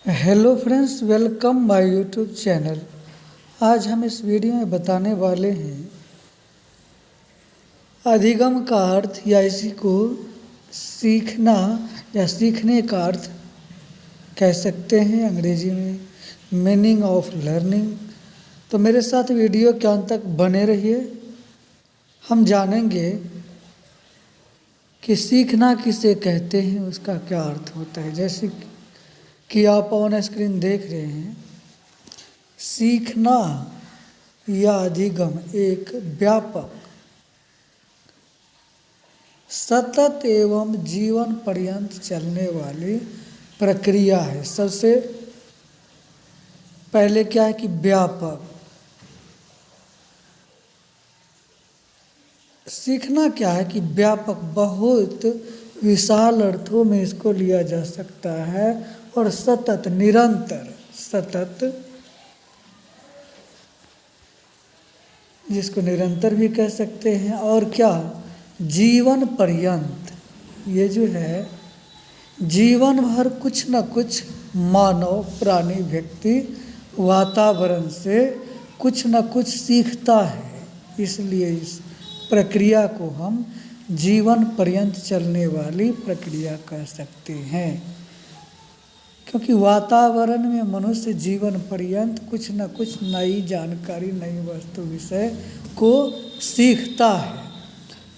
Hello friends, welcome my YouTube channel. आज हम इस वीडियो में बताने वाले हैं अधिगम का अर्थ या इसी को सीखना या सीखने का अर्थ कह सकते हैं अंग्रेजी में मीनिंग ऑफ लर्निंग। तो मेरे साथ वीडियो के अंत तक बने रहिए। हम जानेंगे कि सीखना किसे कहते हैं, उसका क्या अर्थ होता है। जैसे कि आप ऑन स्क्रीन देख रहे हैं, सीखना या अधिगम एक व्यापक, सतत एवं जीवन पर्यंत चलने वाली प्रक्रिया है। सबसे पहले क्या है कि व्यापक। सीखना क्या है कि व्यापक, बहुत विशाल अर्थों में इसको लिया जा सकता है और सतत, निरंतर, सतत, जिसको निरंतर भी कह सकते हैं। और क्या, जीवन पर्यंत। ये जो है जीवन भर कुछ न कुछ मानव, प्राणी, व्यक्ति वातावरण से कुछ न कुछ सीखता है। इसलिए इस प्रक्रिया को हम जीवन पर्यंत चलने वाली प्रक्रिया कह सकते हैं, क्योंकि वातावरण में मनुष्य जीवन पर्यंत कुछ न कुछ नई जानकारी, नई वस्तु, विषय को सीखता है।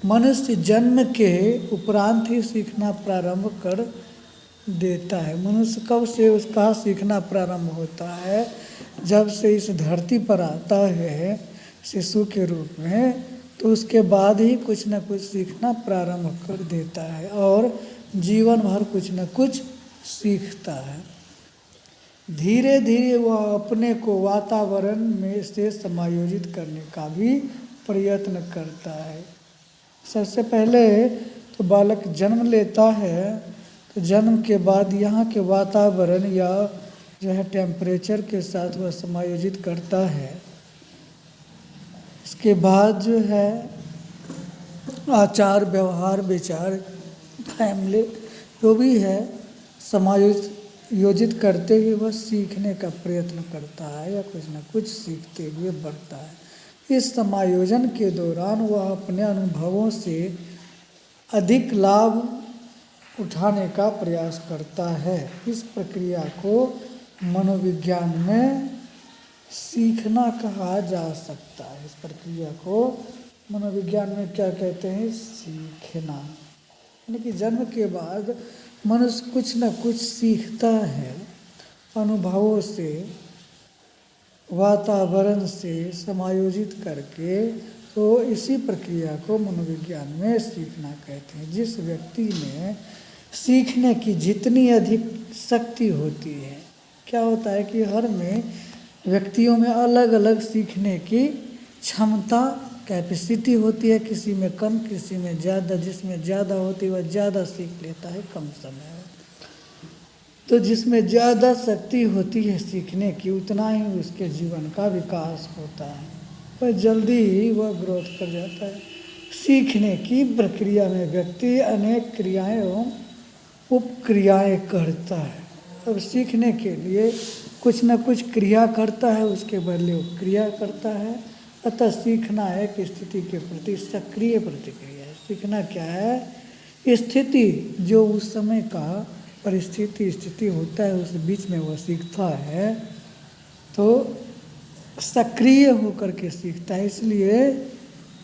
मनुष्य जन्म के उपरांत ही सीखना प्रारंभ कर देता है। मनुष्य कब से उसका सीखना प्रारंभ होता है? जब से इस धरती पर आता है शिशु के रूप में, तो उसके बाद ही कुछ न कुछ सीखना प्रारंभ कर देता है और जीवन भर कुछ न कुछ सीखता है। धीरे धीरे वह अपने को वातावरण में से समायोजित करने का भी प्रयत्न करता है। सबसे पहले तो बालक जन्म लेता है, तो जन्म के बाद यहाँ के वातावरण या जो है टेम्परेचर के साथ वह समायोजित करता है। इसके बाद जो है आचार, व्यवहार, विचार, फैमिली जो भी है समायोजित करते हुए वह सीखने का प्रयत्न करता है या कुछ न कुछ सीखते हुए बढ़ता है। इस समायोजन के दौरान वह अपने अनुभवों से अधिक लाभ उठाने का प्रयास करता है। इस प्रक्रिया को मनोविज्ञान में सीखना कहा जा सकता है। इस प्रक्रिया को मनोविज्ञान में क्या कहते हैं? सीखना। यानी कि जन्म के बाद मनुष्य कुछ न कुछ सीखता है, अनुभवों से, वातावरण से समायोजित करके। तो इसी प्रक्रिया को मनोविज्ञान में सीखना कहते हैं। जिस व्यक्ति में सीखने की जितनी अधिक शक्ति होती है, क्या होता है कि हर में व्यक्तियों में अलग अलग सीखने की क्षमता, कैपेसिटी होती है। किसी में कम, किसी में ज़्यादा। जिसमें ज़्यादा होती है वह ज़्यादा सीख लेता है कम समय में। तो जिसमें ज़्यादा शक्ति होती है सीखने की, उतना ही उसके जीवन का विकास होता है, वह जल्दी ही वह ग्रोथ कर जाता है। सीखने की प्रक्रिया में व्यक्ति अनेक क्रियाएं एवं उपक्रियाएं करता है। और सीखने के लिए कुछ न कुछ क्रिया करता है, उसके बदले उपक्रिया करता है। अतः सीखना एक स्थिति के प्रति सक्रिय प्रतिक्रिया है। सीखना क्या है? स्थिति, जो उस समय का परिस्थिति, स्थिति होता है, उस बीच में वह सीखता है, तो सक्रिय होकर के सीखता है। इसलिए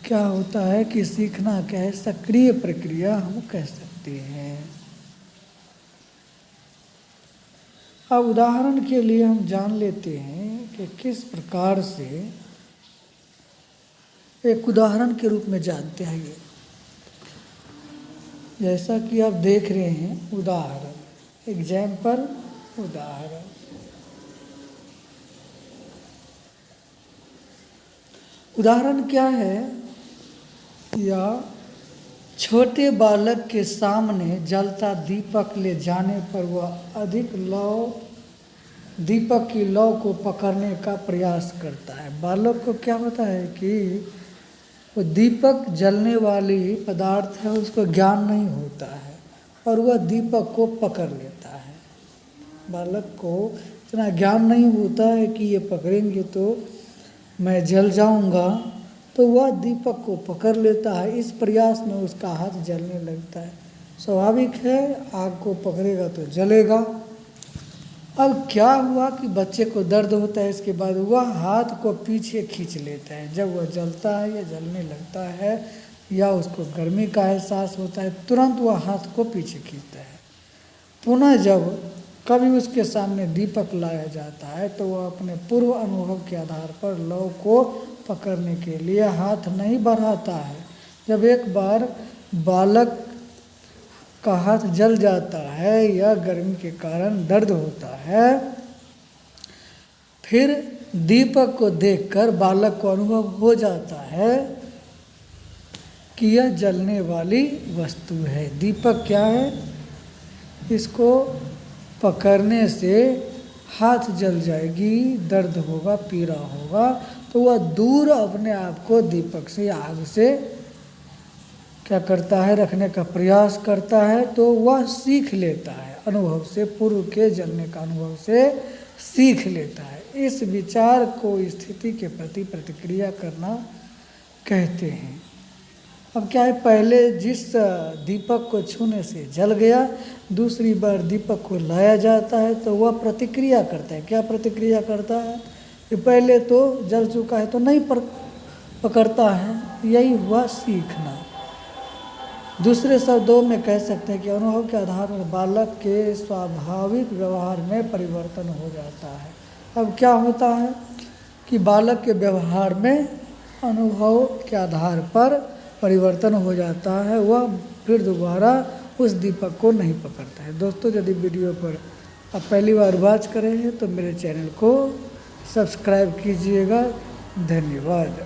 क्या होता है कि सीखना क्या है? सक्रिय प्रक्रिया हम कह सकते हैं। अब उदाहरण के लिए हम जान लेते हैं कि किस प्रकार से, एक उदाहरण के रूप में जानते हैं। ये जैसा कि आप देख रहे हैं, उदाहरण, एग्जाम्पल, उदाहरण। उदाहरण क्या है? या छोटे बालक के सामने जलता दीपक ले जाने पर वह अधिक लौ, दीपक की लौ को पकड़ने का प्रयास करता है। बालक को क्या होता है कि वो दीपक जलने वाली पदार्थ है, उसको ज्ञान नहीं होता है और वह दीपक को पकड़ लेता है। बालक को इतना ज्ञान नहीं होता है कि ये पकड़ेंगे तो मैं जल जाऊंगा, तो वह दीपक को पकड़ लेता है। इस प्रयास में उसका हाथ जलने लगता है। स्वाभाविक है, आग को पकड़ेगा तो जलेगा। अब क्या हुआ कि बच्चे को दर्द होता है, इसके बाद वह हाथ को पीछे खींच लेता है। जब वह जलता है या जलने लगता है या उसको गर्मी का एहसास होता है, तुरंत वह हाथ को पीछे खींचता है। पुनः जब कभी उसके सामने दीपक लाया जाता है तो वह अपने पूर्व अनुभव के आधार पर लौ को पकड़ने के लिए हाथ नहीं बढ़ाता है। जब एक बार बालक का हाथ जल जाता है या गर्मी के कारण दर्द होता है, फिर दीपक को देखकर बालक को अनुभव हो जाता है कि यह जलने वाली वस्तु है। दीपक क्या है? इसको पकड़ने से हाथ जल जाएगी, दर्द होगा, पीड़ा होगा, तो वह दूर अपने आप को दीपक से, आग से क्या करता है, रखने का प्रयास करता है। तो वह सीख लेता है अनुभव से, पूर्व के जलने का अनुभव से सीख लेता है। इस विचार को स्थिति के प्रति प्रतिक्रिया करना कहते हैं। अब क्या है, पहले जिस दीपक को छूने से जल गया, दूसरी बार दीपक को लाया जाता है तो वह प्रतिक्रिया करता है। क्या प्रतिक्रिया करता है कि पहले तो जल चुका है तो नहीं पकड़ता है। यही हुआ सीखना। दूसरे शब्दों में कह सकते हैं कि अनुभव के आधार पर बालक के स्वाभाविक व्यवहार में परिवर्तन हो जाता है। अब क्या होता है कि बालक के व्यवहार में अनुभव के आधार पर परिवर्तन हो जाता है, वह फिर दोबारा उस दीपक को नहीं पकड़ता है। दोस्तों, यदि वीडियो पर आप पहली बार वॉच कर रहे हैं तो मेरे चैनल को सब्सक्राइब कीजिएगा। धन्यवाद।